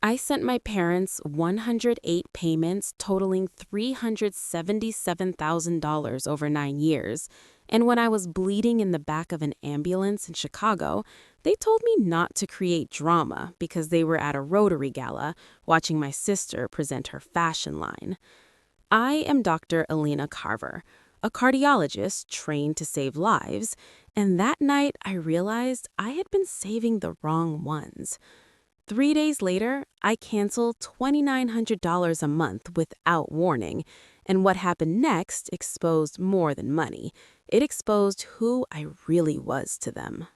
I sent my parents 108 payments totaling $377,000 over 9 years, and when I was bleeding in the back of an ambulance in Chicago, they told me not to create drama because they were at a Rotary Gala watching my sister present her fashion line. I am Dr. Alina Carver, a cardiologist trained to save lives, and that night I realized I had been saving the wrong ones. 3 days later, I canceled $2,900 a month without warning, and what happened next exposed more than money. It exposed who I really was to them.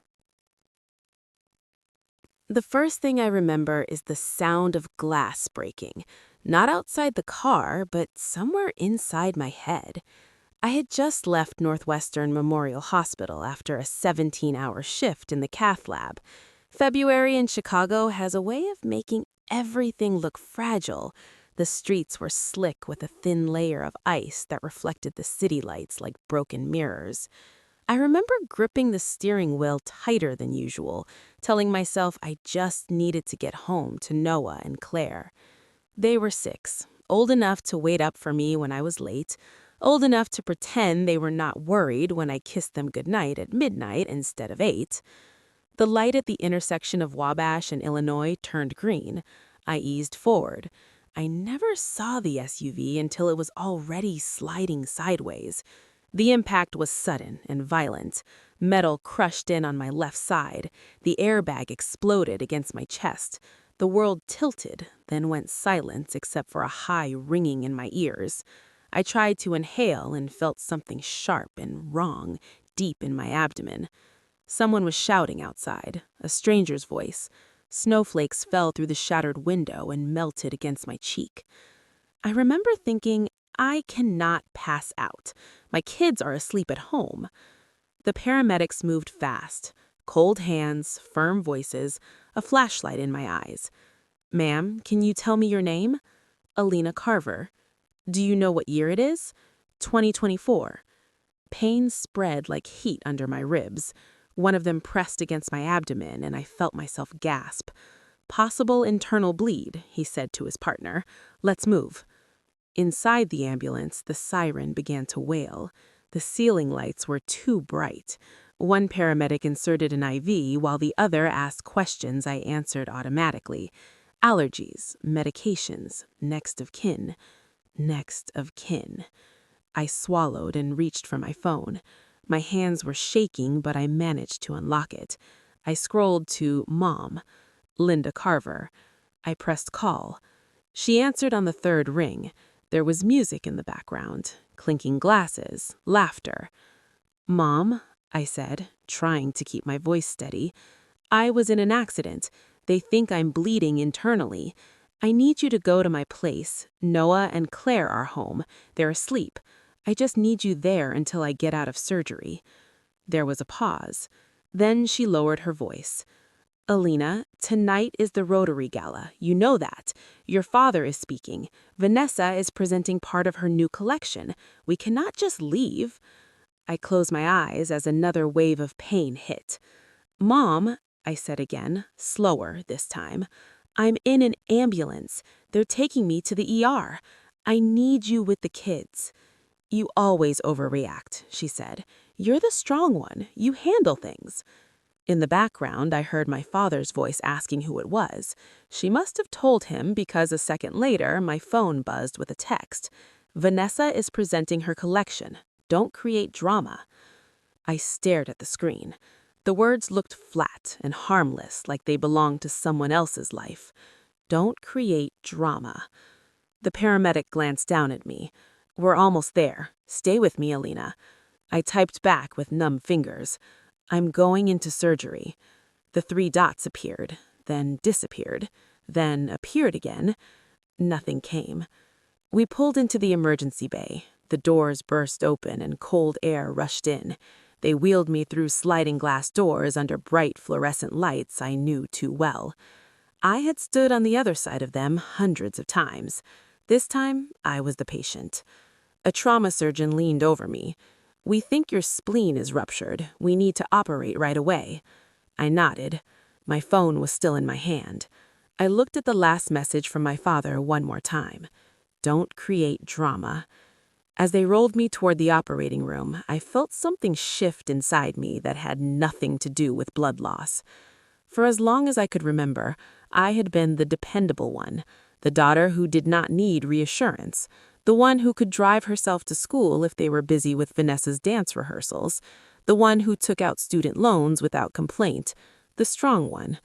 The first thing I remember is the sound of glass breaking, not outside the car, but somewhere inside my head. I had just left Northwestern Memorial Hospital after a 17-hour shift in the cath lab. February in Chicago has a way of making everything look fragile. The streets were slick with a thin layer of ice that reflected the city lights like broken mirrors. I remember gripping the steering wheel tighter than usual, telling myself I just needed to get home to Noah and Claire. They were 6, old enough to wait up for me when I was late, old enough to pretend they were not worried when I kissed them goodnight at midnight instead of 8. The light at the intersection of Wabash and Illinois turned green. I eased forward. I never saw the SUV until it was already sliding sideways. The impact was sudden and violent. Metal crushed in on my left side. The airbag exploded against my chest. The world tilted, then went silent except for a high ringing in my ears. I tried to inhale and felt something sharp and wrong deep in my abdomen. Someone was shouting outside, a stranger's voice. Snowflakes fell through the shattered window and melted against my cheek. I remember thinking, I cannot pass out. My kids are asleep at home. The paramedics moved fast. Cold hands, firm voices, a flashlight in my eyes. "Ma'am, can you tell me your name?" "Alina Carver." "Do you know what year it is?" "2024. Pain spread like heat under my ribs. One of them pressed against my abdomen, and I felt myself gasp. "Possible internal bleed," he said to his partner. "Let's move." Inside the ambulance, the siren began to wail. The ceiling lights were too bright. One paramedic inserted an IV while the other asked questions I answered automatically. Allergies, medications, next of kin. Next of kin. I swallowed and reached for my phone. My hands were shaking, but I managed to unlock it. I scrolled to Mom, Linda Carver. I pressed call. She answered on the third ring. There was music in the background, clinking glasses, laughter. "Mom," I said, trying to keep my voice steady, "I was in an accident. They think I'm bleeding internally. I need you to go to my place. Noah and Claire are home. They're asleep. I just need you there until I get out of surgery." There was a pause. Then she lowered her voice. "Alina, tonight is the Rotary Gala. You know that. Your father is speaking. Vanessa is presenting part of her new collection. We cannot just leave." I closed my eyes as another wave of pain hit. "Mom," I said again, slower this time, "I'm in an ambulance. They're taking me to the ER. I need you with the kids." "You always overreact," she said. "You're the strong one. You handle things." In the background, I heard my father's voice asking who it was. She must have told him because a second later, my phone buzzed with a text. "Vanessa is presenting her collection. Don't create drama." I stared at the screen. The words looked flat and harmless, like they belonged to someone else's life. Don't create drama. The paramedic glanced down at me. "We're almost there. Stay with me, Alina." I typed back with numb fingers. "I'm going into surgery." The 3 dots appeared, then disappeared, then appeared again. Nothing came. We pulled into the emergency bay. The doors burst open and cold air rushed in. They wheeled me through sliding glass doors under bright fluorescent lights I knew too well. I had stood on the other side of them hundreds of times. This time, I was the patient. A trauma surgeon leaned over me. "We think your spleen is ruptured. We need to operate right away." I nodded. My phone was still in my hand. I looked at the last message from my father one more time. Don't create drama. As they rolled me toward the operating room, I felt something shift inside me that had nothing to do with blood loss. For as long as I could remember, I had been the dependable one, the daughter who did not need reassurance, the one who could drive herself to school if they were busy with Vanessa's dance rehearsals, the one who took out student loans without complaint, the strong one.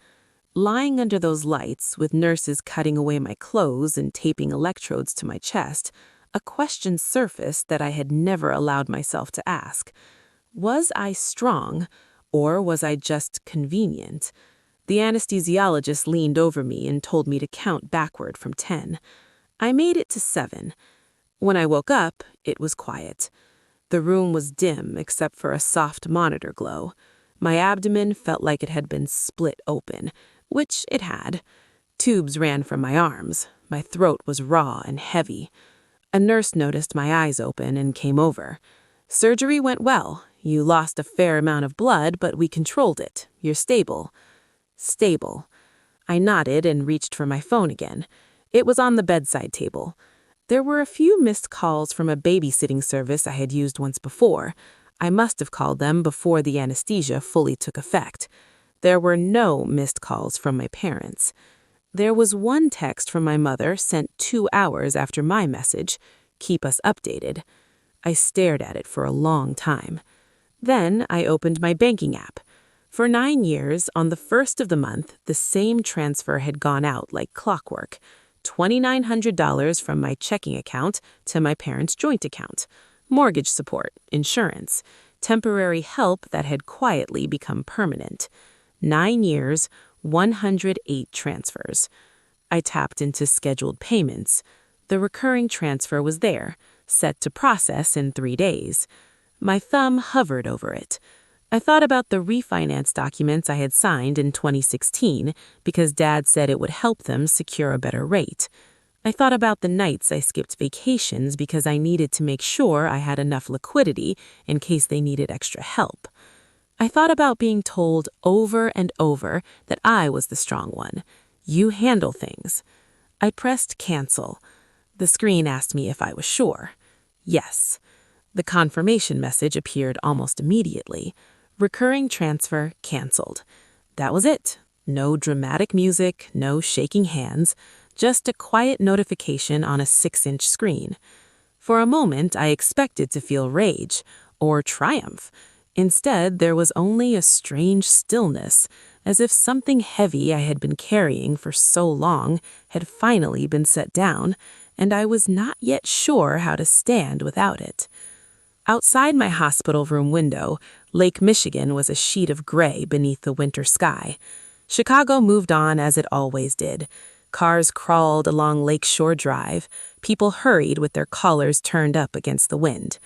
Lying under those lights, with nurses cutting away my clothes and taping electrodes to my chest, a question surfaced that I had never allowed myself to ask. Was I strong, or was I just convenient? The anesthesiologist leaned over me and told me to count backward from 10. I made it to 7. When I woke up, it was quiet. The room was dim except for a soft monitor glow. My abdomen felt like it had been split open, which it had. Tubes ran from my arms. My throat was raw and heavy. A nurse noticed my eyes open and came over. Surgery went well. You lost a fair amount of blood, but we controlled it. You're stable. Stable. I nodded and reached for my phone again. It was on the bedside table. There were a few missed calls from a babysitting service I had used once before. I must have called them before the anesthesia fully took effect. There were no missed calls from my parents. There was one text from my mother sent 2 hours after my message, "Keep us updated." I stared at it for a long time. Then I opened my banking app. For 9 years, on the first of the month, the same transfer had gone out like clockwork. $2,900 from my checking account to my parents' joint account. Mortgage support, insurance, temporary help that had quietly become permanent. 9 years, 108 transfers. I tapped into scheduled payments. The recurring transfer was there, set to process in 3 days. My thumb hovered over it. I thought about the refinance documents I had signed in 2016 because Dad said it would help them secure a better rate. I thought about the nights I skipped vacations because I needed to make sure I had enough liquidity in case they needed extra help. I thought about being told over and over that I was the strong one. You handle things. I pressed cancel. The screen asked me if I was sure. Yes. The confirmation message appeared almost immediately. Recurring transfer canceled. That was it. No dramatic music, no shaking hands, just a quiet notification on a 6-inch screen. For a moment, I expected to feel rage or triumph. Instead, there was only a strange stillness, as if something heavy I had been carrying for so long had finally been set down, and I was not yet sure how to stand without it. Outside my hospital room window, Lake Michigan was a sheet of gray beneath the winter sky. Chicago moved on as it always did. Cars crawled along Lakeshore Drive. People hurried with their collars turned up against the wind.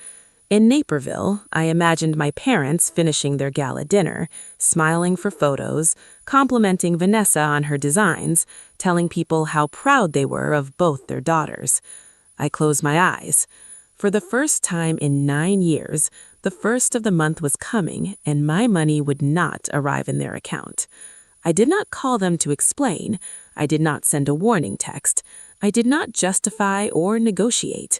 In Naperville, I imagined my parents finishing their gala dinner, smiling for photos, complimenting Vanessa on her designs, telling people how proud they were of both their daughters. I closed my eyes. For the first time in 9 years, the first of the month was coming, and my money would not arrive in their account. I did not call them to explain. I did not send a warning text. I did not justify or negotiate.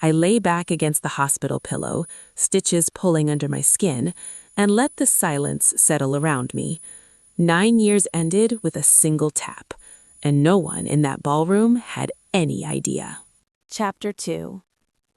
I lay back against the hospital pillow, stitches pulling under my skin, and let the silence settle around me. 9 years ended with a single tap, and no one in that ballroom had any idea. Chapter 2.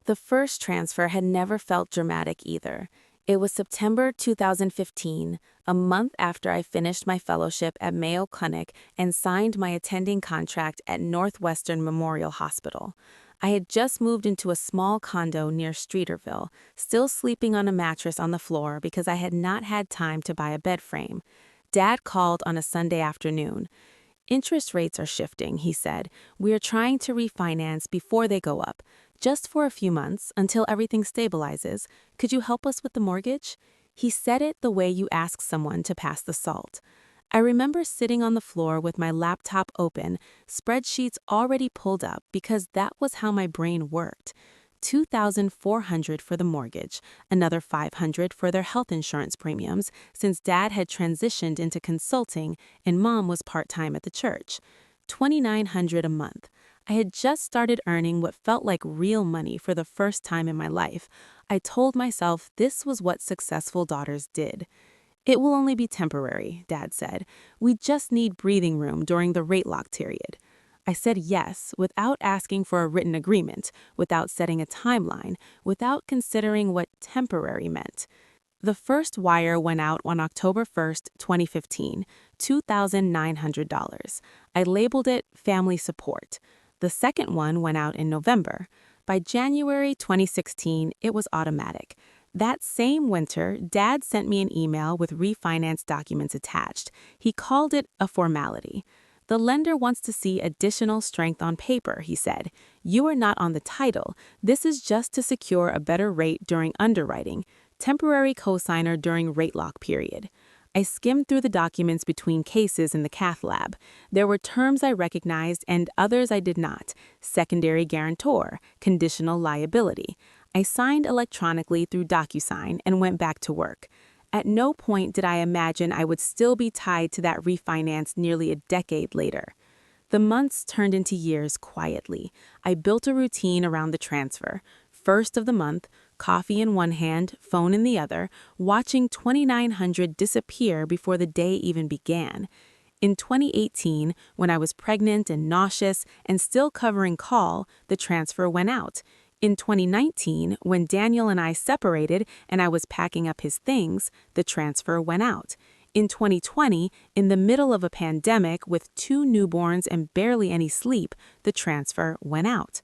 The first transfer had never felt dramatic either. It was September 2015, a month after I finished my fellowship at Mayo Clinic and signed my attending contract at Northwestern Memorial Hospital. I had just moved into a small condo near Streeterville, still sleeping on a mattress on the floor because I had not had time to buy a bed frame. Dad called on a Sunday afternoon. "Interest rates are shifting," he said. "We are trying to refinance before they go up. Just for a few months, until everything stabilizes. Could you help us with the mortgage?" He said it the way you ask someone to pass the salt. I remember sitting on the floor with my laptop open, spreadsheets already pulled up because that was how my brain worked. $2,400 for the mortgage, another $500 for their health insurance premiums, since Dad had transitioned into consulting and Mom was part-time at the church. $2,900 a month. I had just started earning what felt like real money for the first time in my life. I told myself this was what successful daughters did. It will only be temporary, Dad said. We just need breathing room during the rate lock period. I said yes without asking for a written agreement, without setting a timeline, without considering what temporary meant. The first wire went out on October 1st, 2015, $2,900. I labeled it family support. The second one went out in November. By January 2016, it was automatic. That same winter, Dad sent me an email with refinance documents attached. He called it a formality. The lender wants to see additional strength on paper, he said. You are not on the title. This is just to secure a better rate during underwriting. Temporary cosigner during rate lock period. I skimmed through the documents between cases in the cath lab. There were terms I recognized and others I did not. Secondary guarantor, conditional liability. I signed electronically through DocuSign and went back to work. At no point did I imagine I would still be tied to that refinance nearly a decade later. The months turned into years quietly. I built a routine around the transfer. First of the month, coffee in one hand, phone in the other, watching $2,900 disappear before the day even began. In 2018, when I was pregnant and nauseous and still covering call, the transfer went out. In 2019, when Daniel and I separated and I was packing up his things, the transfer went out. In 2020, in the middle of a pandemic with 2 newborns and barely any sleep, the transfer went out.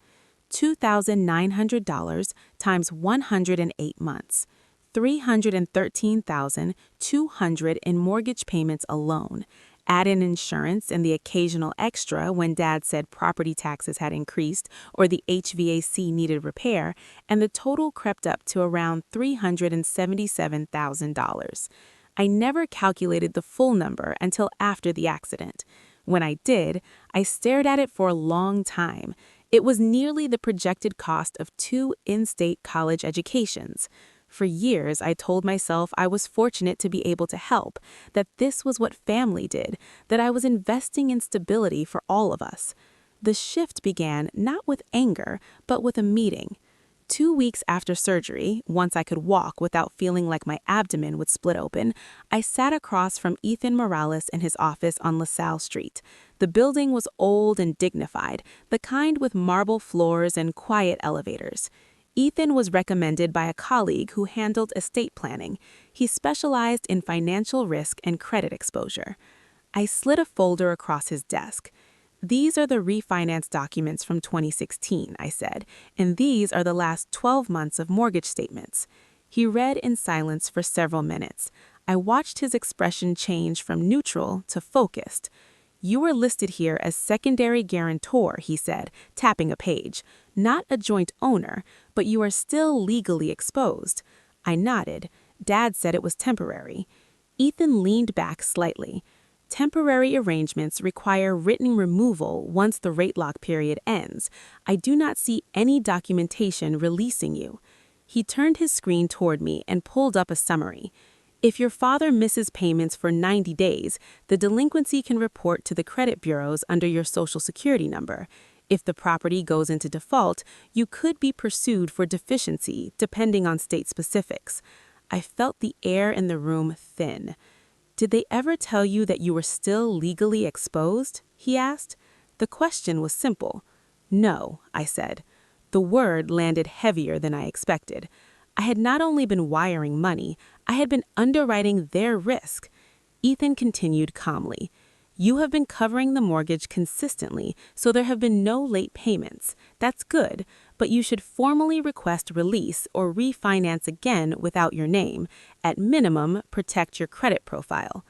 $2,900 times 108 months. $313,200 in mortgage payments alone. Add in insurance and the occasional extra when Dad said property taxes had increased or the HVAC needed repair, and the total crept up to around $377,000. I never calculated the full number until after the accident. When I did, I stared at it for a long time. It was nearly the projected cost of 2 in-state college educations. For years, I told myself I was fortunate to be able to help, that this was what family did, that I was investing in stability for all of us. The shift began not with anger, but with a meeting. 2 weeks after surgery, once I could walk without feeling like my abdomen would split open, I sat across from Ethan Morales in his office on LaSalle Street. The building was old and dignified, the kind with marble floors and quiet elevators. Ethan was recommended by a colleague who handled estate planning. He specialized in financial risk and credit exposure. I slid a folder across his desk. These are the refinance documents from 2016, I said, and these are the last 12 months of mortgage statements. He read in silence for several minutes. I watched his expression change from neutral to focused. You are listed here as secondary guarantor, he said, tapping a page. Not a joint owner, but you are still legally exposed. I nodded. Dad said it was temporary. Ethan leaned back slightly. Temporary arrangements require written removal once the rate lock period ends. I do not see any documentation releasing you. He turned his screen toward me and pulled up a summary. If your father misses payments for 90 days, the delinquency can report to the credit bureaus under your Social Security number. If the property goes into default, you could be pursued for deficiency, depending on state specifics. I felt the air in the room thin. Did they ever tell you that you were still legally exposed? He asked. The question was simple. No, I said. The word landed heavier than I expected. I had not only been wiring money, I had been underwriting their risk. Ethan continued calmly. You have been covering the mortgage consistently, so there have been no late payments. That's good, but you should formally request release or refinance again without your name. At minimum, protect your credit profile.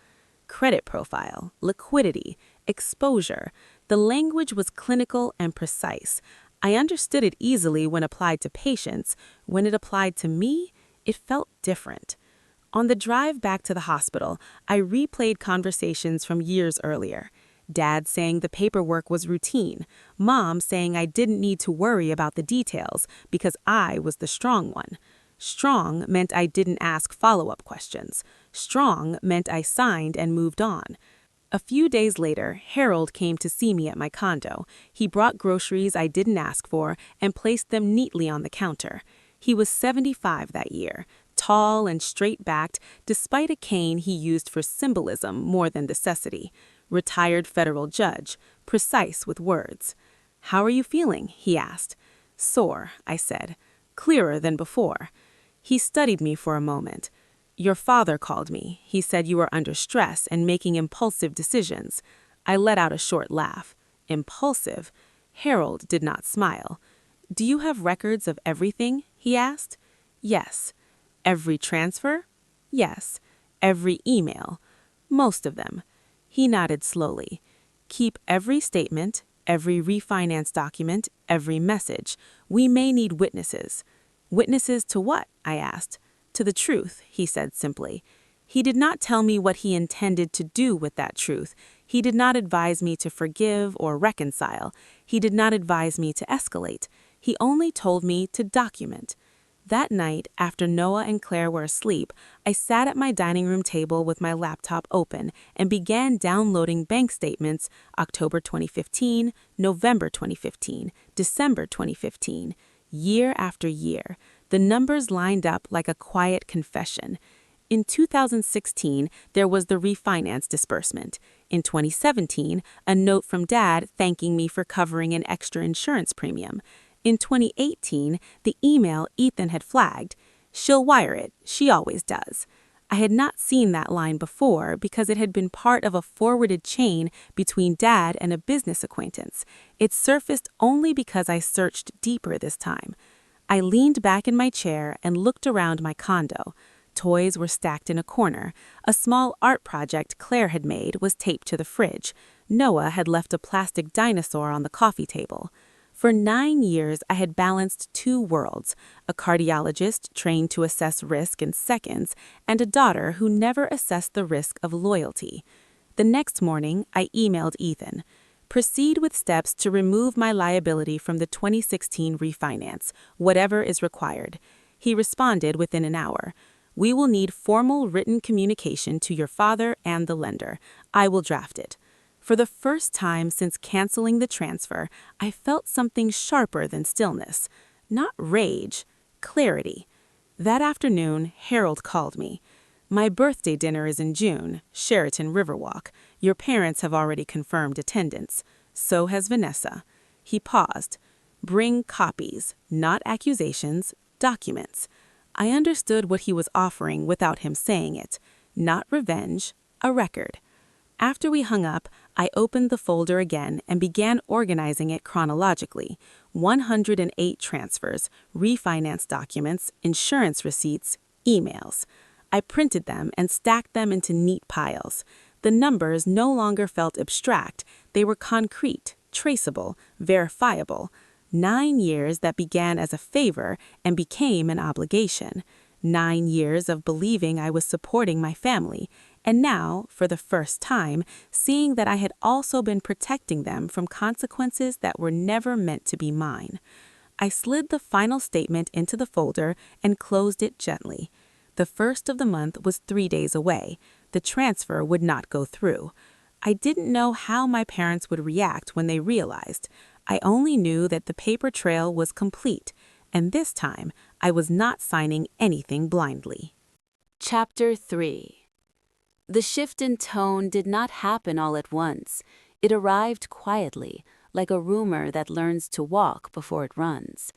Credit profile, liquidity, exposure. The language was clinical and precise. I understood it easily when applied to patients. When it applied to me, it felt different. On the drive back to the hospital, I replayed conversations from years earlier. Dad saying the paperwork was routine. Mom saying I didn't need to worry about the details because I was the strong one. Strong meant I didn't ask follow-up questions. Strong meant I signed and moved on. A few days later, Harold came to see me at my condo. He brought groceries I didn't ask for and placed them neatly on the counter. He was 75 that year, tall and straight-backed, despite a cane he used for symbolism more than necessity. Retired federal judge, precise with words. "How are you feeling?" he asked. "Sore," I said. "Clearer than before." He studied me for a moment. "Your father called me. He said you were under stress and making impulsive decisions." I let out a short laugh. Impulsive? Harold did not smile. "Do you have records of everything?" he asked. "Yes." "Every transfer?" "Yes." "Every email?" "Most of them." He nodded slowly. "Keep every statement, every refinance document, every message. We may need witnesses." "Witnesses to what?" I asked. "To the truth," he said simply. He did not tell me what he intended to do with that truth. He did not advise me to forgive or reconcile. He did not advise me to escalate. He only told me to document. That night, after Noah and Claire were asleep, I sat at my dining room table with my laptop open and began downloading bank statements October 2015, November 2015, December 2015. Year after year, the numbers lined up like a quiet confession. In 2016, there was the refinance disbursement. In 2017, a note from Dad thanking me for covering an extra insurance premium. In 2018, the email Ethan had flagged. "She'll wire it. She always does." I had not seen that line before because it had been part of a forwarded chain between Dad and a business acquaintance. It surfaced only because I searched deeper this time. I leaned back in my chair and looked around my condo. Toys were stacked in a corner. A small art project Claire had made was taped to the fridge. Noah had left a plastic dinosaur on the coffee table. For 9 years, I had balanced two worlds, a cardiologist trained to assess risk in seconds, and a daughter who never assessed the risk of loyalty. The next morning, I emailed Ethan. "Proceed with steps to remove my liability from the 2016 refinance, whatever is required." He responded within an hour. "We will need formal written communication to your father and the lender. I will draft it." For the first time since canceling the transfer, I felt something sharper than stillness. Not rage, clarity. That afternoon, Harold called me. "My birthday dinner is in June, Sheraton Riverwalk. Your parents have already confirmed attendance. So has Vanessa." He paused. "Bring copies, not accusations, documents." I understood what he was offering without him saying it. Not revenge, a record. After we hung up, I opened the folder again and began organizing it chronologically. 108 transfers, refinance documents, insurance receipts, emails. I printed them and stacked them into neat piles. The numbers no longer felt abstract. They were concrete, traceable, verifiable. 9 years that began as a favor and became an obligation. 9 years of believing I was supporting my family, and now, for the first time, seeing that I had also been protecting them from consequences that were never meant to be mine. I slid the final statement into the folder and closed it gently. The first of the month was 3 days away. The transfer would not go through. I didn't know how my parents would react when they realized. I only knew that the paper trail was complete, and this time I was not signing anything blindly. Chapter 3. The shift in tone did not happen all at once. It arrived quietly, like a rumor that learns to walk before it runs.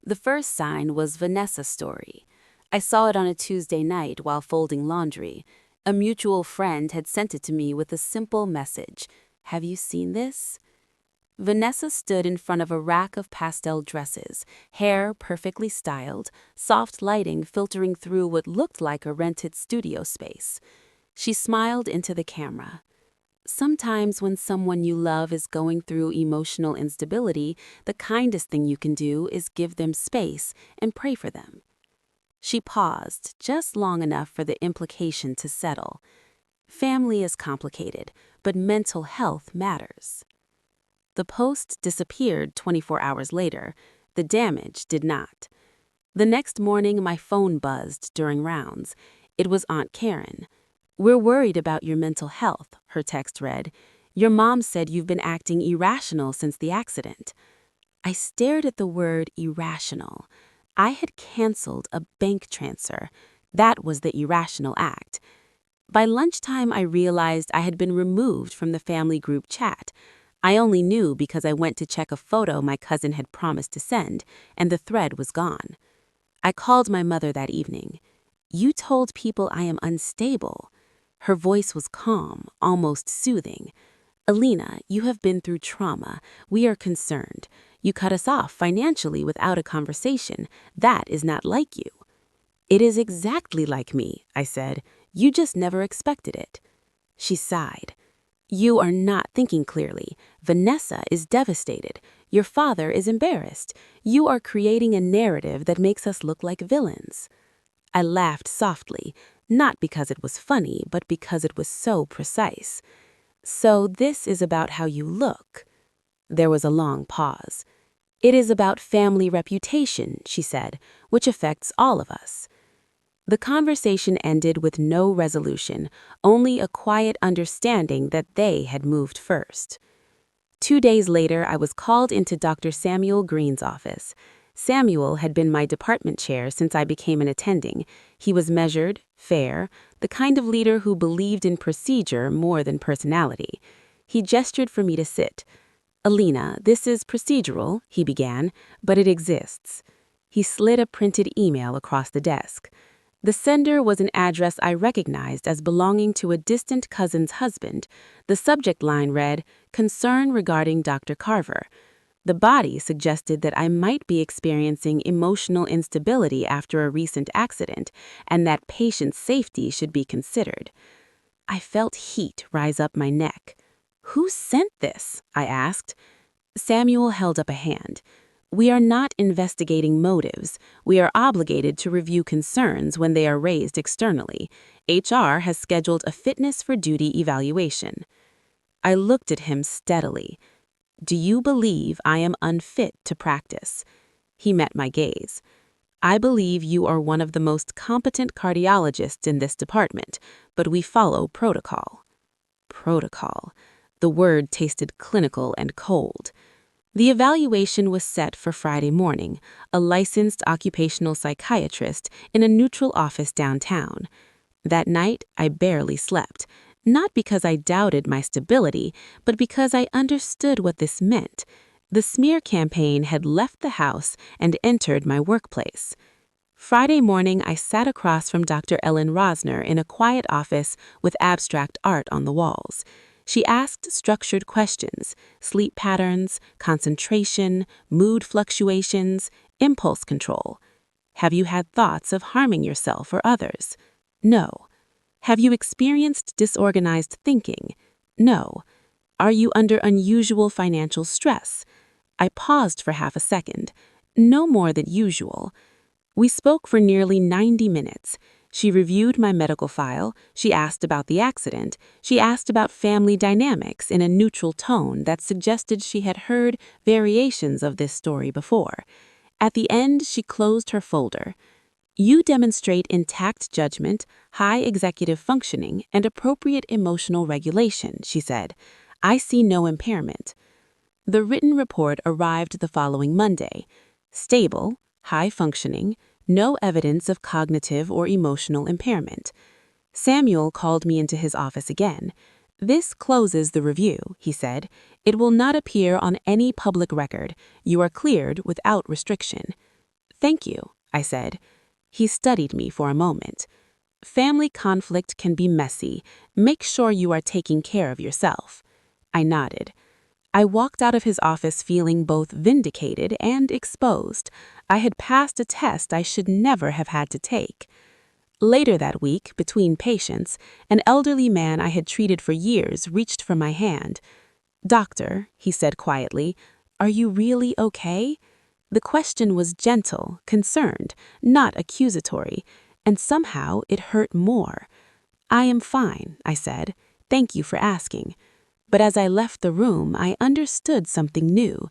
The first sign was Vanessa's story. I saw it on a Tuesday night while folding laundry. A mutual friend had sent it to me with a simple message. "Have you seen this?" Vanessa stood in front of a rack of pastel dresses, hair perfectly styled, soft lighting filtering through what looked like a rented studio space. She smiled into the camera. Sometimes when someone you love is going through emotional instability, the kindest thing you can do is give them space and pray for them. She paused, just long enough for the implication to settle. Family is complicated, but mental health matters. The post disappeared 24 hours later. The damage did not. The next morning, my phone buzzed during rounds. It was Aunt Karen. "We're worried about your mental health," her text read. "Your mom said you've been acting irrational since the accident." I stared at the word irrational. I had canceled a bank transfer. That was the irrational act. By lunchtime, I realized I had been removed from the family group chat. I only knew because I went to check a photo my cousin had promised to send, and the thread was gone. I called my mother that evening. "You told people I am unstable." Her voice was calm, almost soothing. "Alina, you have been through trauma. We are concerned. You cut us off financially without a conversation. That is not like you." "It is exactly like me," I said. "You just never expected it." She sighed. "You are not thinking clearly. Vanessa is devastated. Your father is embarrassed. You are creating a narrative that makes us look like villains." I laughed softly, not because it was funny, but because it was so precise. "So this is about how you look." There was a long pause. "It is about family reputation," she said, "which affects all of us." The conversation ended with no resolution, only a quiet understanding that they had moved first. 2 days later, I was called into Dr. Samuel Green's office. Samuel had been my department chair since I became an attending. He was measured, fair, the kind of leader who believed in procedure more than personality. He gestured for me to sit. "Alina, this is procedural," he began, "but it exists." He slid a printed email across the desk. The sender was an address I recognized as belonging to a distant cousin's husband. The subject line read, "Concern regarding Dr. Carver." The body suggested that I might be experiencing emotional instability after a recent accident, and that patient safety should be considered. I felt heat rise up my neck. "Who sent this?" I asked. Samuel held up a hand. "We are not investigating motives. We are obligated to review concerns when they are raised externally. HR has scheduled a fitness for duty evaluation." I looked at him steadily. "Do you believe I am unfit to practice?" He met my gaze. "I believe you are one of the most competent cardiologists in this department, but we follow protocol." Protocol. The word tasted clinical and cold. The evaluation was set for Friday morning, a licensed occupational psychiatrist in a neutral office downtown. That night, I barely slept, not because I doubted my stability, but because I understood what this meant. The smear campaign had left the house and entered my workplace. Friday morning, I sat across from Dr. Ellen Rosner in a quiet office with abstract art on the walls. She asked structured questions: sleep patterns, concentration, mood fluctuations, impulse control. "Have you had thoughts of harming yourself or others?" "No." "Have you experienced disorganized thinking?" "No." "Are you under unusual financial stress?" I paused for half a second. "No more than usual." We spoke for nearly 90 minutes. She reviewed my medical file, she asked about the accident, she asked about family dynamics in a neutral tone that suggested she had heard variations of this story before. At the end, she closed her folder. "You demonstrate intact judgment, high executive functioning, and appropriate emotional regulation," she said. "I see no impairment." The written report arrived the following Monday. Stable, high functioning, no evidence of cognitive or emotional impairment. Samuel called me into his office again. "This closes the review," he said. "It will not appear on any public record. You are cleared without restriction." "Thank you," I said. He studied me for a moment. "Family conflict can be messy. Make sure you are taking care of yourself." I nodded. I walked out of his office feeling both vindicated and exposed. I had passed a test I should never have had to take. Later that week, between patients, an elderly man I had treated for years reached for my hand. "Doctor," he said quietly, "are you really okay?" The question was gentle, concerned, not accusatory, and somehow it hurt more. "I am fine," I said. "Thank you for asking." But as I left the room, I understood something new.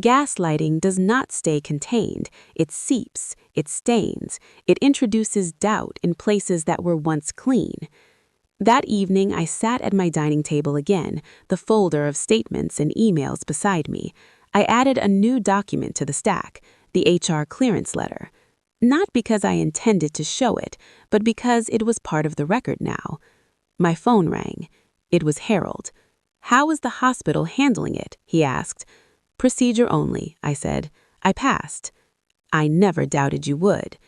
Gaslighting does not stay contained. It seeps, it stains, it introduces doubt in places that were once clean. That evening, I sat at my dining table again, the folder of statements and emails beside me. I added a new document to the stack, the HR clearance letter. Not because I intended to show it, but because it was part of the record now. My phone rang. It was Harold. "How is the hospital handling it?" he asked. "Procedure only," I said. "I passed." "I never doubted you would."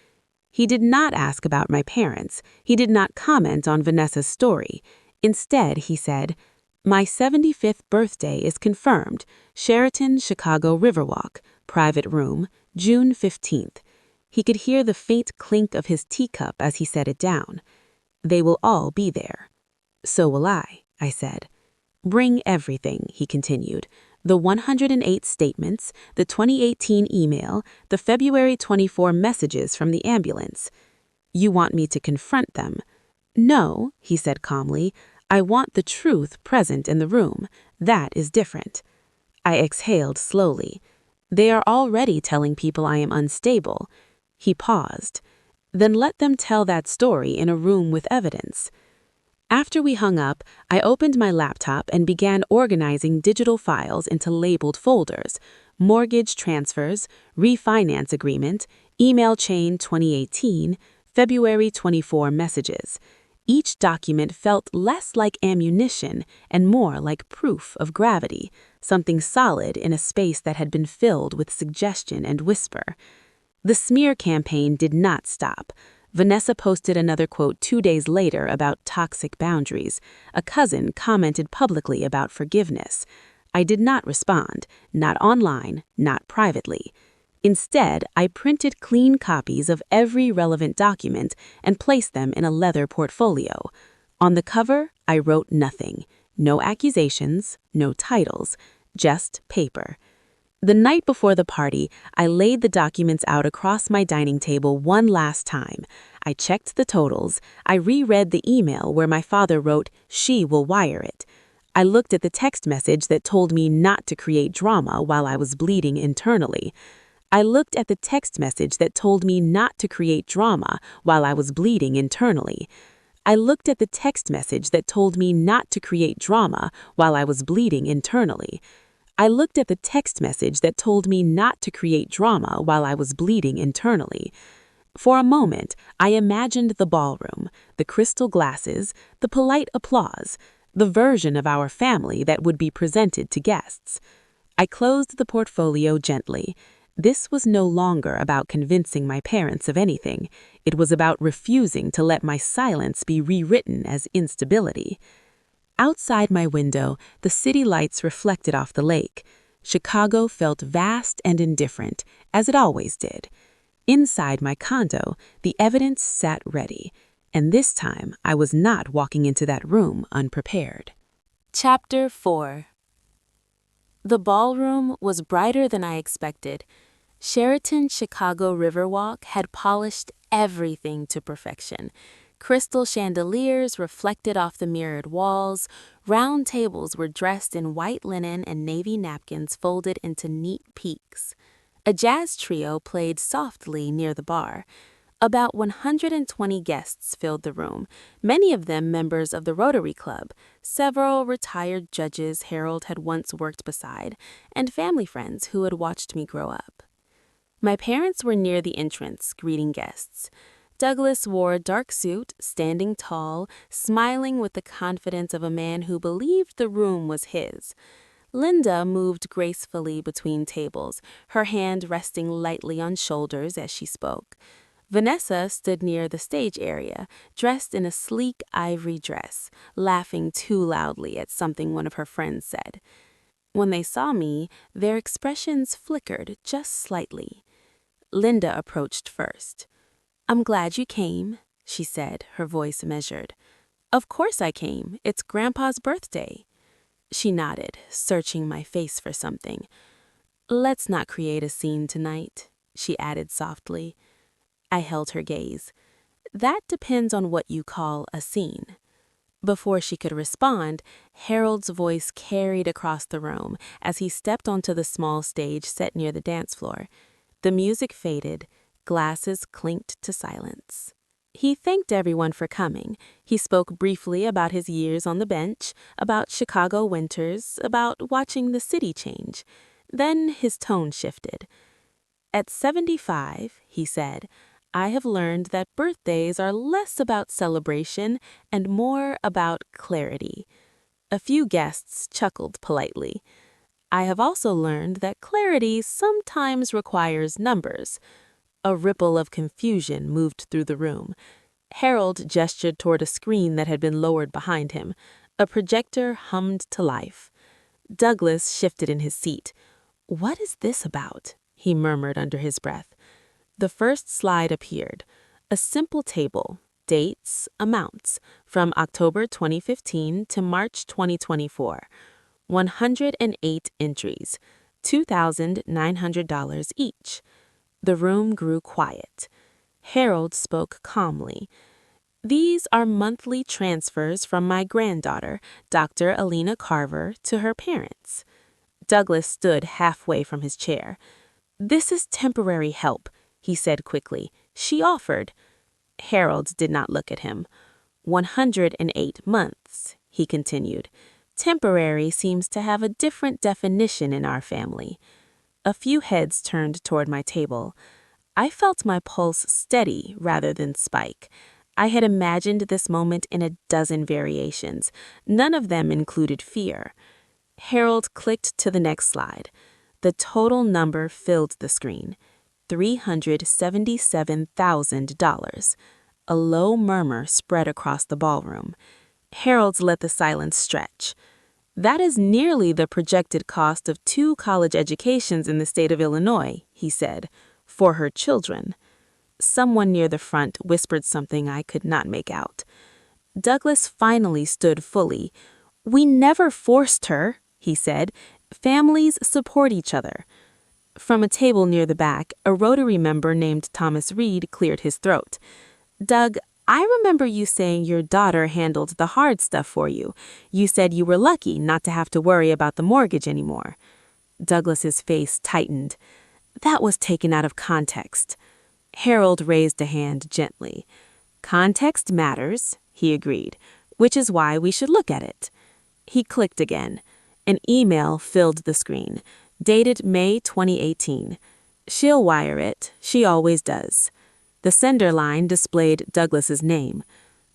He did not ask about my parents. He did not comment on Vanessa's story. Instead, he said, "My 75th birthday is confirmed. Sheraton, Chicago Riverwalk, private room, June 15th. He could hear the faint clink of his teacup as he set it down. "They will all be there." "So will I said. "Bring everything," he continued. "The 108 statements, the 2018 email, the February 24 messages from the ambulance." "You want me to confront them?" "No," he said calmly. "I want the truth present in the room. That is different." I exhaled slowly. "They are already telling people I am unstable." He paused. "Then let them tell that story in a room with evidence." After we hung up, I opened my laptop and began organizing digital files into labeled folders: mortgage transfers, refinance agreement, email chain 2018, February 24 messages. Each document felt less like ammunition and more like proof of gravity, something solid in a space that had been filled with suggestion and whisper. The smear campaign did not stop. Vanessa posted another quote 2 days later about toxic boundaries. A cousin commented publicly about forgiveness. I did not respond, not online, not privately. Instead, I printed clean copies of every relevant document and placed them in a leather portfolio. On the cover, I wrote nothing. No accusations, no titles, just paper. The night before the party, I laid the documents out across my dining table one last time. I checked the totals. I reread the email where my father wrote, "She will wire it." I looked at the text message that told me not to create drama while I was bleeding internally. I looked at the text message that told me not to create drama while I was bleeding internally. I looked at the text message that told me not to create drama while I was bleeding internally. I looked at the text message that told me not to create drama while I was bleeding internally. For a moment, I imagined the ballroom, the crystal glasses, the polite applause, the version of our family that would be presented to guests. I closed the portfolio gently. This was no longer about convincing my parents of anything. It was about refusing to let my silence be rewritten as instability. Outside my window, the city lights reflected off the lake. Chicago felt vast and indifferent, as it always did. Inside my condo, the evidence sat ready, and this time I was not walking into that room unprepared. Chapter 4. The ballroom was brighter than I expected. Sheraton Chicago Riverwalk had polished everything to perfection. Crystal chandeliers reflected off the mirrored walls. Round tables were dressed in white linen and navy napkins folded into neat peaks. A jazz trio played softly near the bar. About 120 guests filled the room, many of them members of the Rotary Club, several retired judges Harold had once worked beside, and family friends who had watched me grow up. My parents were near the entrance, greeting guests. Douglas wore a dark suit, standing tall, smiling with the confidence of a man who believed the room was his. Linda moved gracefully between tables, her hand resting lightly on shoulders as she spoke. Vanessa stood near the stage area, dressed in a sleek ivory dress, laughing too loudly at something one of her friends said. When they saw me, their expressions flickered just slightly. Linda approached first. "I'm glad you came," she said, her voice measured. "Of course I came. It's Grandpa's birthday." She nodded, searching my face for something. "Let's not create a scene tonight," she added softly. I held her gaze. "That depends on what you call a scene." Before she could respond, Harold's voice carried across the room as he stepped onto the small stage set near the dance floor. The music faded, glasses clinked to silence. He thanked everyone for coming. He spoke briefly about his years on the bench, about Chicago winters, about watching the city change. Then his tone shifted. At 75, he said, I have learned that birthdays are less about celebration and more about clarity. A few guests chuckled politely. I have also learned that clarity sometimes requires numbers. A ripple of confusion moved through the room. Harold gestured toward a screen that had been lowered behind him. A projector hummed to life. Douglas shifted in his seat. What is this about? He murmured under his breath. The first slide appeared. A simple table, dates, amounts, from October 2015 to March 2024. 108 entries, $2,900 each. The room grew quiet. Harold spoke calmly. These are monthly transfers from my granddaughter, Dr. Alina Carver, to her parents. Douglas stood halfway from his chair. This is temporary help, he said quickly. She offered. Harold did not look at him. 108 months, he continued. Temporary seems to have a different definition in our family. A few heads turned toward my table. I felt my pulse steady rather than spike. I had imagined this moment in a dozen variations. None of them included fear. Harold clicked to the next slide. The total number filled the screen. $377,000. A low murmur spread across the ballroom. Harold let the silence stretch. That is nearly the projected cost of 2 college educations in the state of Illinois, he said, for her children. Someone near the front whispered something I could not make out. Douglas finally stood fully. We never forced her, he said. Families support each other. From a table near the back, a Rotary member named Thomas Reed cleared his throat. Doug, I remember you saying your daughter handled the hard stuff for you. You said you were lucky not to have to worry about the mortgage anymore. Douglas's face tightened. That was taken out of context. Harold raised a hand gently. Context matters, he agreed, which is why we should look at it. He clicked again. An email filled the screen, dated May 2018. She'll wire it. She always does. The sender line displayed Douglas's name.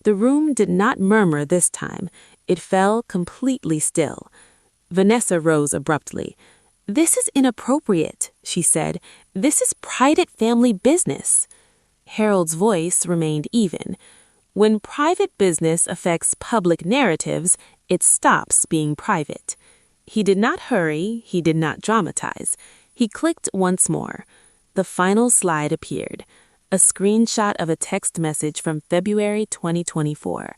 The room did not murmur this time. It fell completely still. Vanessa rose abruptly. This is inappropriate, she said. This is private family business. Harold's voice remained even. When private business affects public narratives, it stops being private. He did not hurry, he did not dramatize. He clicked once more. The final slide appeared. A screenshot of a text message from February 2024.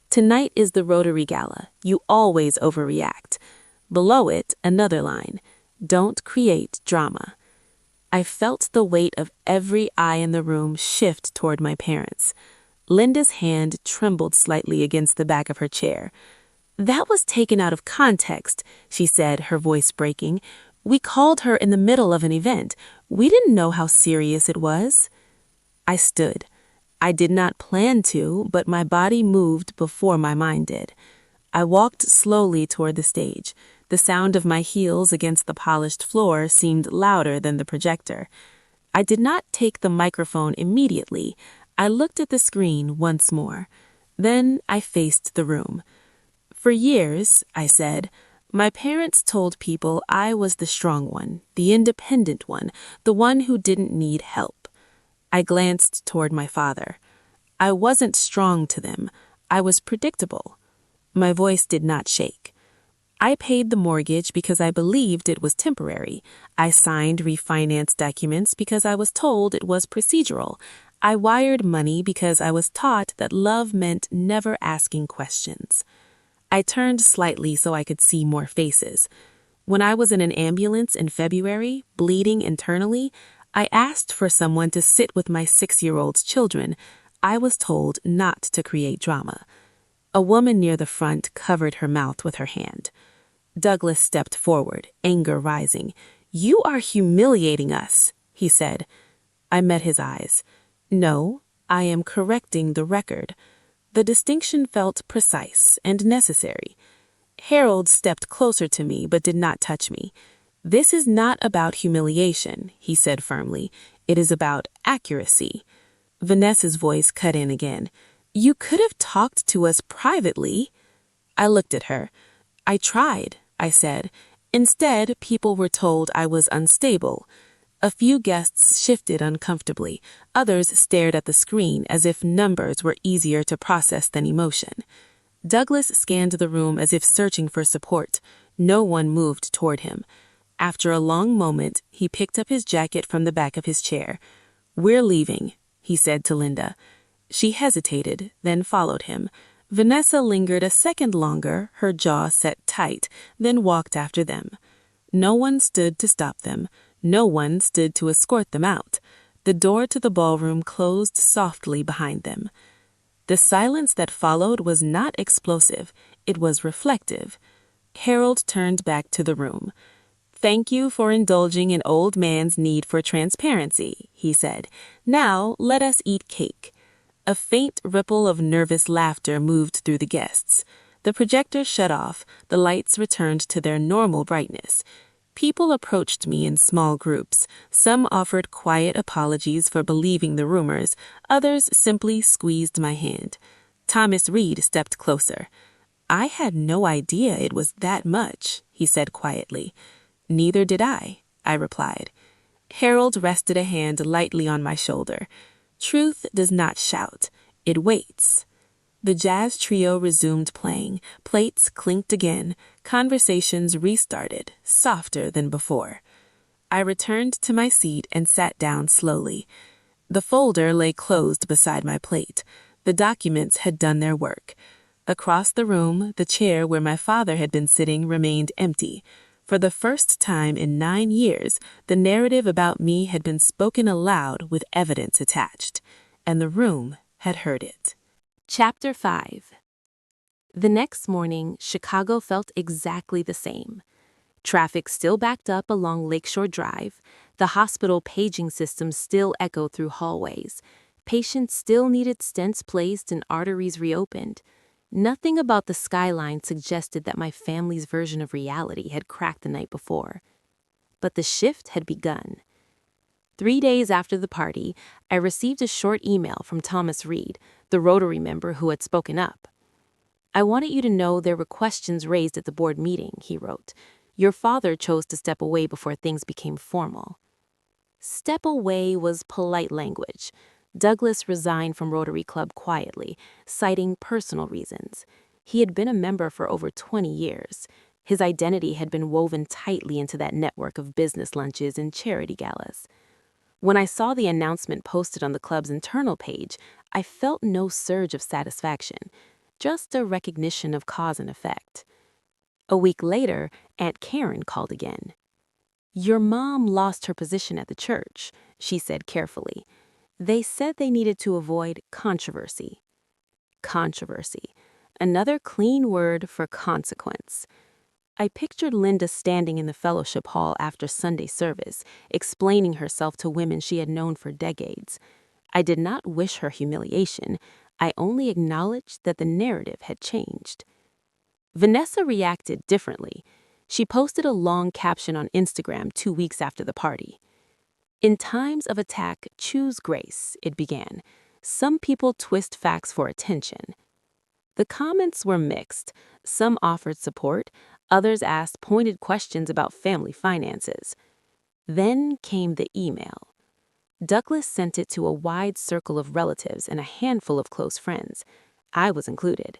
Tonight is the Rotary Gala. You always overreact. Below it, another line. Don't create drama. I felt the weight of every eye in the room shift toward my parents. Linda's hand trembled slightly against the back of her chair. That was taken out of context, she said, her voice breaking. We called her in the middle of an event. We didn't know how serious it was. I stood. I did not plan to, but my body moved before my mind did. I walked slowly toward the stage. The sound of my heels against the polished floor seemed louder than the projector. I did not take the microphone immediately. I looked at the screen once more. Then I faced the room. For years, I said, my parents told people I was the strong one, the independent one, the one who didn't need help. I glanced toward my father. I wasn't strong to them. I was predictable. My voice did not shake. I paid the mortgage because I believed it was temporary. I signed refinance documents because I was told it was procedural. I wired money because I was taught that love meant never asking questions. I turned slightly so I could see more faces. When I was in an ambulance in February, bleeding internally, I asked for someone to sit with my 6-year-old's children. I was told not to create drama. A woman near the front covered her mouth with her hand. Douglas stepped forward, anger rising. You are humiliating us, he said. I met his eyes. No, I am correcting the record. The distinction felt precise and necessary. Harold stepped closer to me but did not touch me. This is not about humiliation, he said firmly. It is about accuracy. Vanessa's voice cut in again. You could have talked to us privately. I looked at her. I tried, I said. Instead, people were told I was unstable. A few guests shifted uncomfortably. Others stared at the screen as if numbers were easier to process than emotion. Douglas scanned the room as if searching for support. No one moved toward him. After a long moment, he picked up his jacket from the back of his chair. We're leaving, he said to Linda. She hesitated, then followed him. Vanessa lingered a second longer, her jaw set tight, then walked after them. No one stood to stop them. No one stood to escort them out. The door to the ballroom closed softly behind them. The silence that followed was not explosive. It was reflective. Harold turned back to the room. Thank you for indulging an old man's need for transparency, he said. Now let us eat cake. A faint ripple of nervous laughter moved through the guests. The projector shut off. The lights returned to their normal brightness. People approached me in small groups. Some offered quiet apologies for believing the rumors. Others simply squeezed my hand. Thomas Reed stepped closer. I had no idea it was that much, he said quietly. Neither did I replied. Harold rested a hand lightly on my shoulder. Truth does not shout. It waits. The jazz trio resumed playing. Plates clinked again. Conversations restarted, softer than before. I returned to my seat and sat down slowly. The folder lay closed beside my plate. The documents had done their work. Across the room, the chair where my father had been sitting remained empty. For the first time in 9 years, the narrative about me had been spoken aloud with evidence attached, and the room had heard it. Chapter 5. The next morning, Chicago felt exactly the same. Traffic still backed up along Lakeshore Drive. The hospital paging system still echoed through hallways. Patients still needed stents placed and arteries reopened. Nothing about the skyline suggested that my family's version of reality had cracked the night before. But the shift had begun. 3 days after the party, I received a short email from Thomas Reed, the Rotary member who had spoken up. I wanted you to know there were questions raised at the board meeting, he wrote. Your father chose to step away before things became formal. Step away was polite language. Douglas resigned from Rotary Club quietly, citing personal reasons. He had been a member for over 20 years. His identity had been woven tightly into that network of business lunches and charity galas. When I saw the announcement posted on the club's internal page, I felt no surge of satisfaction, just a recognition of cause and effect. A week later, Aunt Karen called again. Your mom lost her position at the church, she said carefully. They said they needed to avoid controversy. Controversy, another clean word for consequence. I pictured Linda standing in the fellowship hall after Sunday service, explaining herself to women she had known for decades. I did not wish her humiliation. I only acknowledged that the narrative had changed. Vanessa reacted differently. She posted a long caption on Instagram 2 weeks after the party. In times of attack, choose grace, it began. Some people twist facts for attention. The comments were mixed. Some offered support, others asked pointed questions about family finances. Then came the email. Douglas sent it to a wide circle of relatives and a handful of close friends. I was included.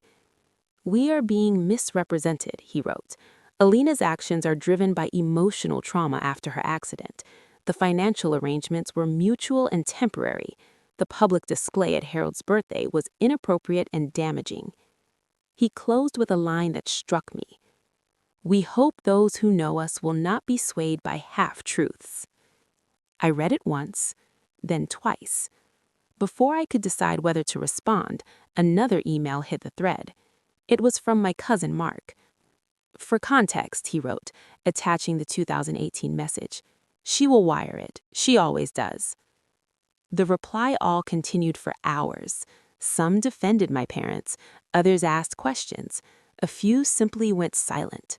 We are being misrepresented, he wrote. Alina's actions are driven by emotional trauma after her accident. The financial arrangements were mutual and temporary. The public display at Harold's birthday was inappropriate and damaging. He closed with a line that struck me. We hope those who know us will not be swayed by half-truths. I read it once, then twice. Before I could decide whether to respond, another email hit the thread. It was from my cousin Mark. For context, he wrote, attaching the 2018 message. She will wire it. She always does. The reply all continued for hours. Some defended my parents, others asked questions. A few simply went silent.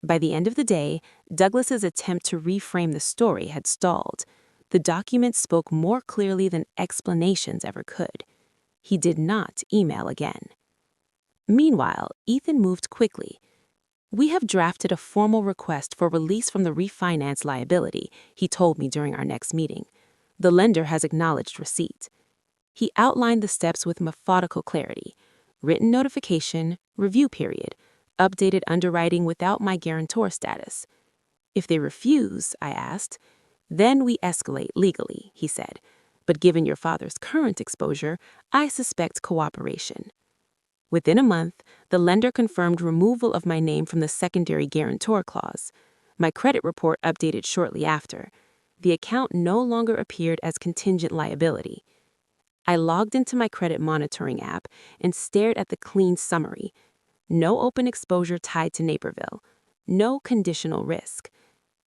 By the end of the day, Douglas's attempt to reframe the story had stalled. The document spoke more clearly than explanations ever could. He did not email again. Meanwhile, Ethan moved quickly. "We have drafted a formal request for release from the refinance liability," he told me during our next meeting. "The lender has acknowledged receipt." He outlined the steps with methodical clarity: written notification, review period, updated underwriting without my guarantor status. "If they refuse," I asked. "Then we escalate legally," he said. "But given your father's current exposure, I suspect cooperation." Within a month, the lender confirmed removal of my name from the secondary guarantor clause. My credit report updated shortly after. The account no longer appeared as contingent liability. I logged into my credit monitoring app and stared at the clean summary. No open exposure tied to Naperville. No conditional risk.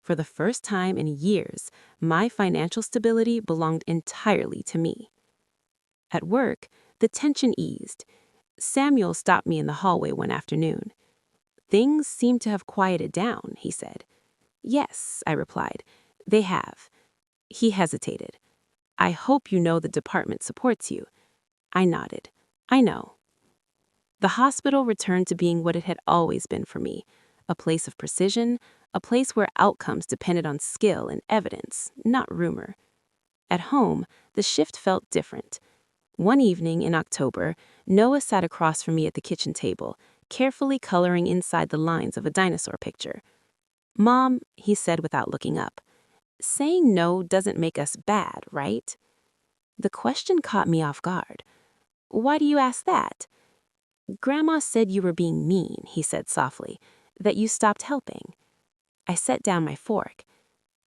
For the first time in years, my financial stability belonged entirely to me. At work, the tension eased. Samuel stopped me in the hallway one afternoon. "Things seem to have quieted down," he said. "Yes," I replied. "They have." He hesitated. "I hope you know the department supports you." I nodded. "I know." The hospital returned to being what it had always been for me: a place of precision, a place where outcomes depended on skill and evidence, not rumor. At home, the shift felt different. One evening in October, Noah sat across from me at the kitchen table, carefully coloring inside the lines of a dinosaur picture. "Mom," he said without looking up, "saying no doesn't make us bad, right?" The question caught me off guard. "Why do you ask that?" "Grandma said you were being mean," he said softly, "that you stopped helping." I set down my fork.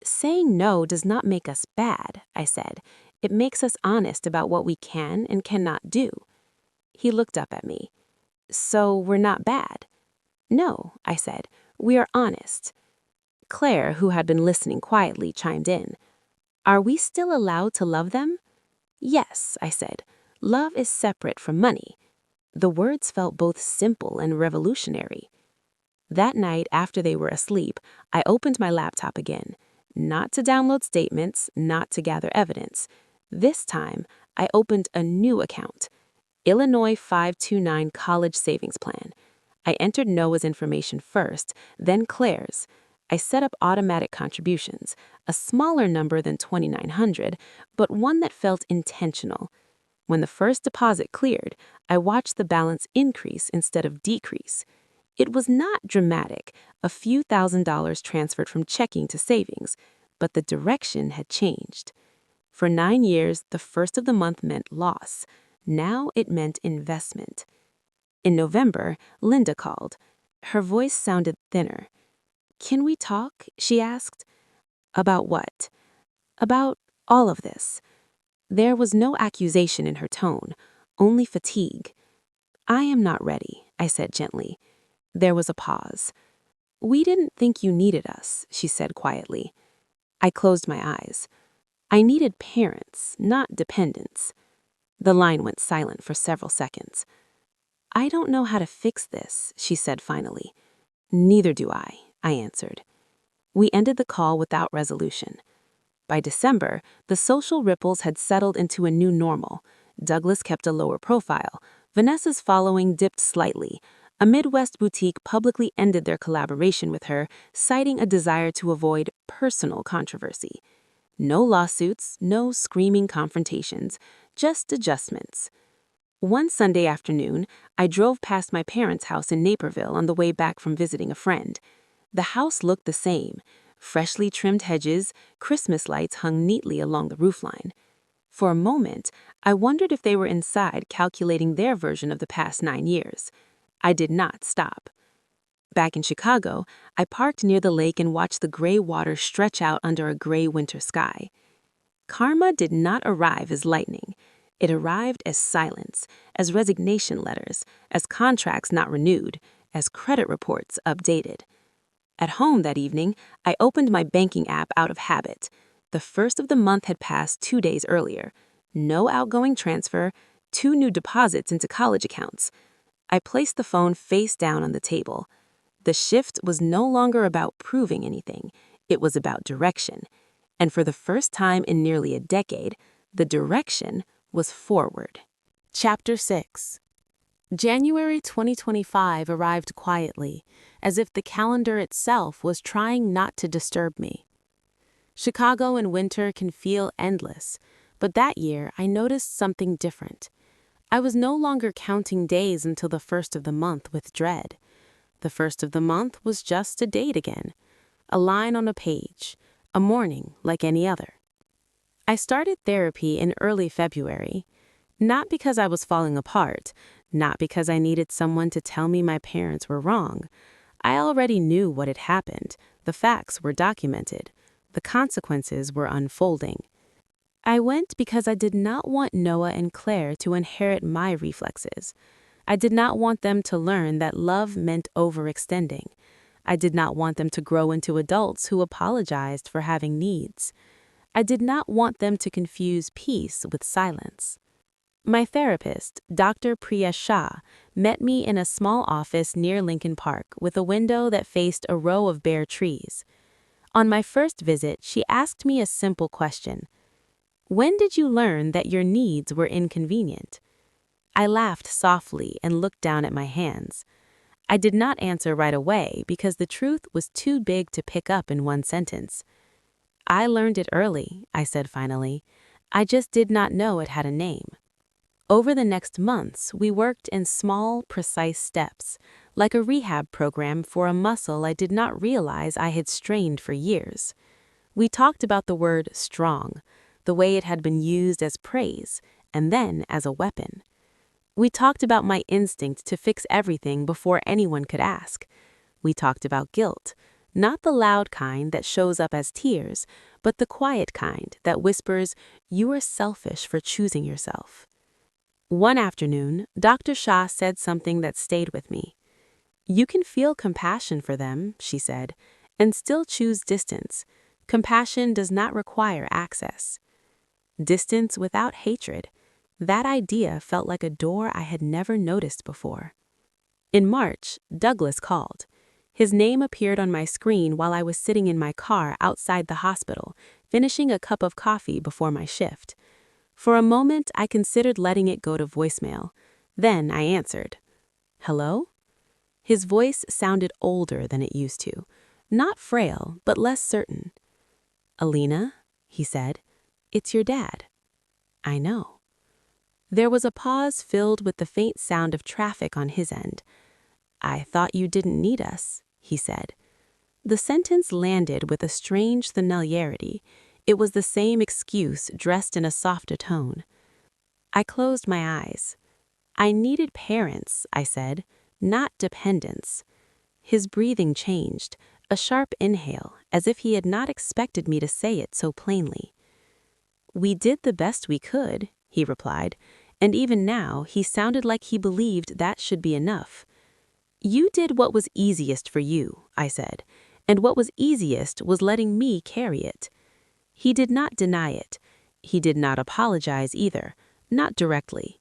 "Saying no does not make us bad," I said. "It makes us honest about what we can and cannot do." He looked up at me. "So we're not bad?" "No," I said. "We are honest." Claire, who had been listening quietly, chimed in. "Are we still allowed to love them?" "Yes," I said. "Love is separate from money." The words felt both simple and revolutionary. That night, after they were asleep, I opened my laptop again. Not to download statements, not to gather evidence. This time, I opened a new account. Illinois 529 College Savings Plan. I entered Noah's information first, then Claire's. I set up automatic contributions, a smaller number than 2,900, but one that felt intentional. When the first deposit cleared, I watched the balance increase instead of decrease. It was not dramatic, a few $1,000s transferred from checking to savings, but the direction had changed. For 9 years, the first of the month meant loss. Now it meant investment. In November, Linda called. Her voice sounded thinner. "Can we talk?" she asked. "About what?" "About all of this." There was no accusation in her tone, only fatigue. "I am not ready," I said gently. There was a pause. "We didn't think you needed us," she said quietly. I closed my eyes. I needed parents, not dependents. The line went silent for several seconds. "I don't know how to fix this," she said finally. "Neither do I answered. We ended the call without resolution. By December, the social ripples had settled into a new normal. Douglas kept a lower profile. Vanessa's following dipped slightly. A Midwest boutique publicly ended their collaboration with her, citing a desire to avoid personal controversy. No lawsuits, no screaming confrontations, just adjustments. One Sunday afternoon, I drove past my parents' house in Naperville on the way back from visiting a friend. The house looked the same: freshly trimmed hedges, Christmas lights hung neatly along the roofline. For a moment, I wondered if they were inside calculating their version of the past 9 years. I did not stop. Back in Chicago, I parked near the lake and watched the gray water stretch out under a gray winter sky. Karma did not arrive as lightning. It arrived as silence, as resignation letters, as contracts not renewed, as credit reports updated. At home that evening, I opened my banking app out of habit. The first of the month had passed 2 days earlier. No outgoing transfer, 2 new deposits into college accounts. I placed the phone face down on the table. The shift was no longer about proving anything. It was about direction. And for the first time in nearly a decade, the direction was forward. Chapter 6. January 2025 arrived quietly, as if the calendar itself was trying not to disturb me. Chicago in winter can feel endless, but that year I noticed something different. I was no longer counting days until the first of the month with dread. The first of the month was just a date again, a line on a page, a morning like any other. I started therapy in early February, not because I was falling apart, not because I needed someone to tell me my parents were wrong. I already knew what had happened. The facts were documented. The consequences were unfolding. I went because I did not want Noah and Claire to inherit my reflexes. I did not want them to learn that love meant overextending. I did not want them to grow into adults who apologized for having needs. I did not want them to confuse peace with silence. My therapist, Dr. Priya Shah, met me in a small office near Lincoln Park with a window that faced a row of bare trees. On my first visit, she asked me a simple question. When did you learn that your needs were inconvenient? I laughed softly and looked down at my hands. I did not answer right away because the truth was too big to pick up in one sentence. I learned it early, I said finally. I just did not know it had a name. Over the next months, we worked in small, precise steps, like a rehab program for a muscle I did not realize I had strained for years. We talked about the word strong, the way it had been used as praise, and then as a weapon. We talked about my instinct to fix everything before anyone could ask. We talked about guilt, not the loud kind that shows up as tears, but the quiet kind that whispers, "You are selfish for choosing yourself." One afternoon, Dr. Shah said something that stayed with me. "You can feel compassion for them," she said, "and still choose distance. Compassion does not require access." Distance without hatred. That idea felt like a door I had never noticed before. In March, Douglas called. His name appeared on my screen while I was sitting in my car outside the hospital, finishing a cup of coffee before my shift. For a moment, I considered letting it go to voicemail. Then I answered. "Hello?" His voice sounded older than it used to. Not frail, but less certain. "Alina," he said, "it's your dad." "I know." There was a pause filled with the faint sound of traffic on his end. "I thought you didn't need us," he said. The sentence landed with a strange familiarity. It was the same excuse dressed in a softer tone. I closed my eyes. "I needed parents," I said, "not dependents." His breathing changed, a sharp inhale, as if he had not expected me to say it so plainly. "We did the best we could," he replied, and even now he sounded like he believed that should be enough. "You did what was easiest for you," I said, "and what was easiest was letting me carry it." He did not deny it. He did not apologize either, not directly.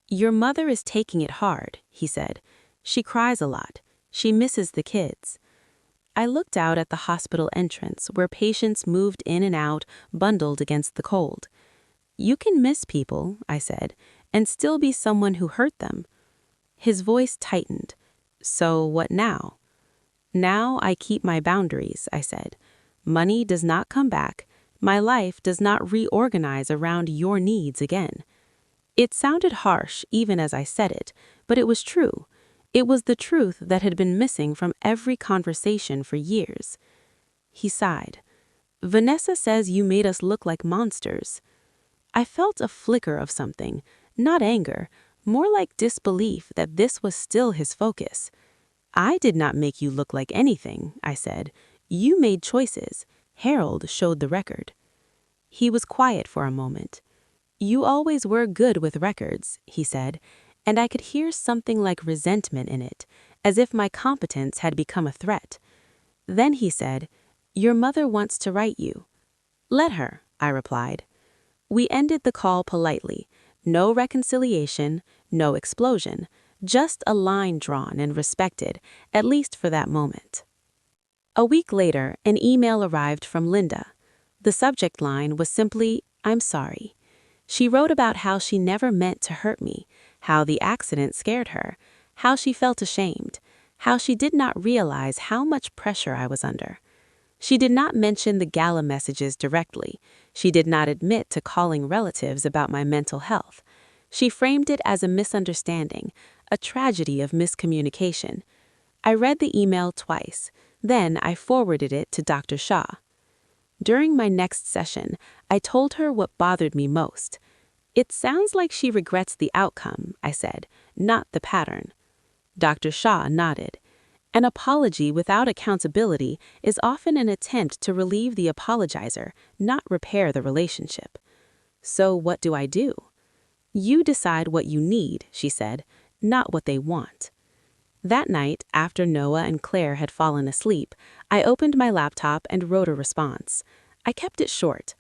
"Your mother is taking it hard," he said. "She cries a lot. She misses the kids." I looked out at the hospital entrance where patients moved in and out, bundled against the cold. "You can miss people," I said, "and still be someone who hurt them." His voice tightened. "So what now?" "Now I keep my boundaries," I said. "Money does not come back. My life does not reorganize around your needs again." It sounded harsh even as I said it, but it was true. It was the truth that had been missing from every conversation for years. He sighed. "Vanessa says you made us look like monsters." I felt a flicker of something, not anger, more like disbelief that this was still his focus. "I did not make you look like anything," I said. "You made choices. Harold showed the record." He was quiet for a moment. "You always were good with records," he said, and I could hear something like resentment in it, as if my competence had become a threat. Then he said, "Your mother wants to write you." Let her, I replied. We ended the call politely. No reconciliation, no explosion, just a line drawn and respected, at least for that moment. A week later, an email arrived from Linda. The subject line was simply, "I'm sorry." She wrote about how she never meant to hurt me, how the accident scared her, how she felt ashamed, how she did not realize how much pressure I was under. She did not mention the gala messages directly. She did not admit to calling relatives about my mental health. She framed it as a misunderstanding, a tragedy of miscommunication. I read the email twice. Then I forwarded it to Dr. Shah. During my next session, I told her what bothered me most. It sounds like she regrets the outcome, I said, not the pattern. Dr. Shah nodded. An apology without accountability is often an attempt to relieve the apologizer, not repair the relationship. So what do I do? You decide what you need, she said, not what they want. That night, after Noah and Claire had fallen asleep, I opened my laptop and wrote a response. I kept it short.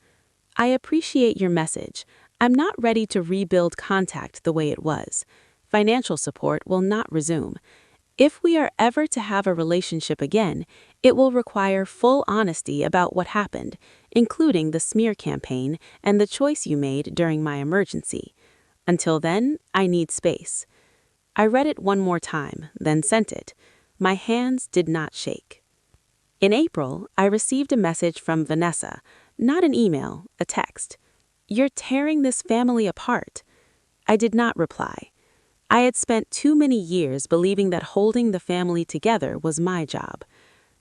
I appreciate your message. I'm not ready to rebuild contact the way it was. Financial support will not resume. If we are ever to have a relationship again, it will require full honesty about what happened, including the smear campaign and the choice you made during my emergency. Until then, I need space. I read it one more time, then sent it. My hands did not shake. In April, I received a message from Vanessa, not an email, a text. "You're tearing this family apart." I did not reply. I had spent too many years believing that holding the family together was my job.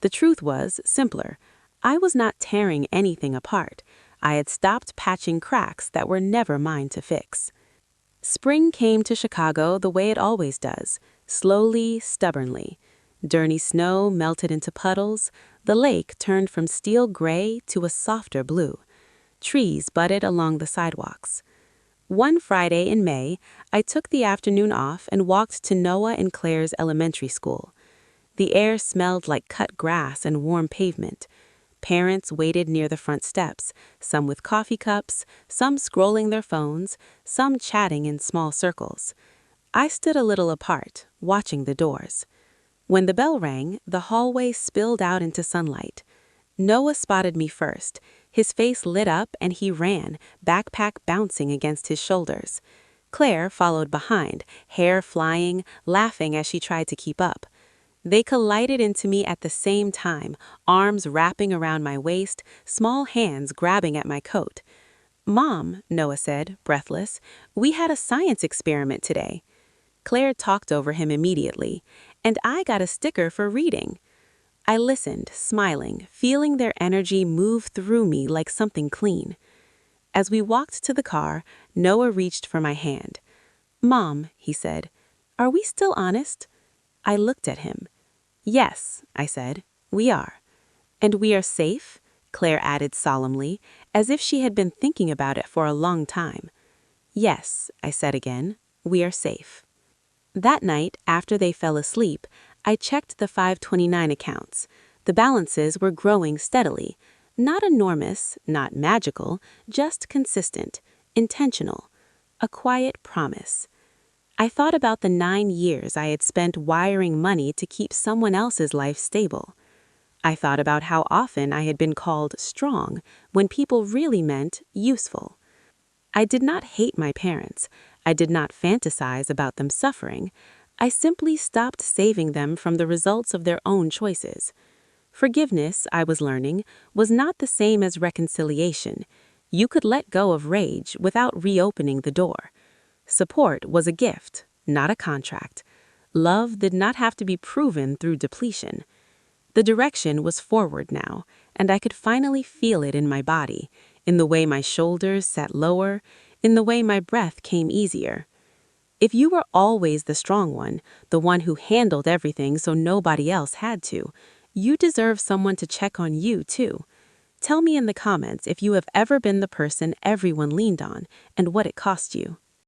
The truth was simpler. I was not tearing anything apart. I had stopped patching cracks that were never mine to fix. Spring came to Chicago the way it always does, slowly, stubbornly. Dirty snow melted into puddles. The lake turned from steel gray to a softer blue. Trees budded along the sidewalks. One Friday in May, I took the afternoon off and walked to Noah and Claire's elementary school. The air smelled like cut grass and warm pavement. Parents waited near the front steps, some with coffee cups, some scrolling their phones, some chatting in small circles. I stood a little apart, watching the doors. When the bell rang, the hallway spilled out into sunlight. Noah spotted me first. His face lit up and he ran, backpack bouncing against his shoulders. Claire followed behind, hair flying, laughing as she tried to keep up. They collided into me at the same time, arms wrapping around my waist, small hands grabbing at my coat. "Mom," Noah said, breathless, "we had a science experiment today." Claire talked over him immediately, and I got a sticker for reading. I listened, smiling, feeling their energy move through me like something clean. As we walked to the car, Noah reached for my hand. "Mom," he said, "are we still honest?" I looked at him. "Yes," I said, "we are." "And we are safe?" Claire added solemnly, as if she had been thinking about it for a long time. "Yes," I said again, "we are safe." That night, after they fell asleep, I checked the 529 accounts. The balances were growing steadily. Not enormous, not magical, just consistent, intentional. A quiet promise. I thought about the 9 years I had spent wiring money to keep someone else's life stable. I thought about how often I had been called strong when people really meant useful. I did not hate my parents. I did not fantasize about them suffering. I simply stopped saving them from the results of their own choices. Forgiveness, I was learning, was not the same as reconciliation. You could let go of rage without reopening the door. Support was a gift, not a contract. Love did not have to be proven through depletion. The direction was forward now, and I could finally feel it in my body, in the way my shoulders sat lower, in the way my breath came easier. If you were always the strong one, the one who handled everything so nobody else had to, you deserve someone to check on you too. Tell me in the comments if you have ever been the person everyone leaned on and what it cost you.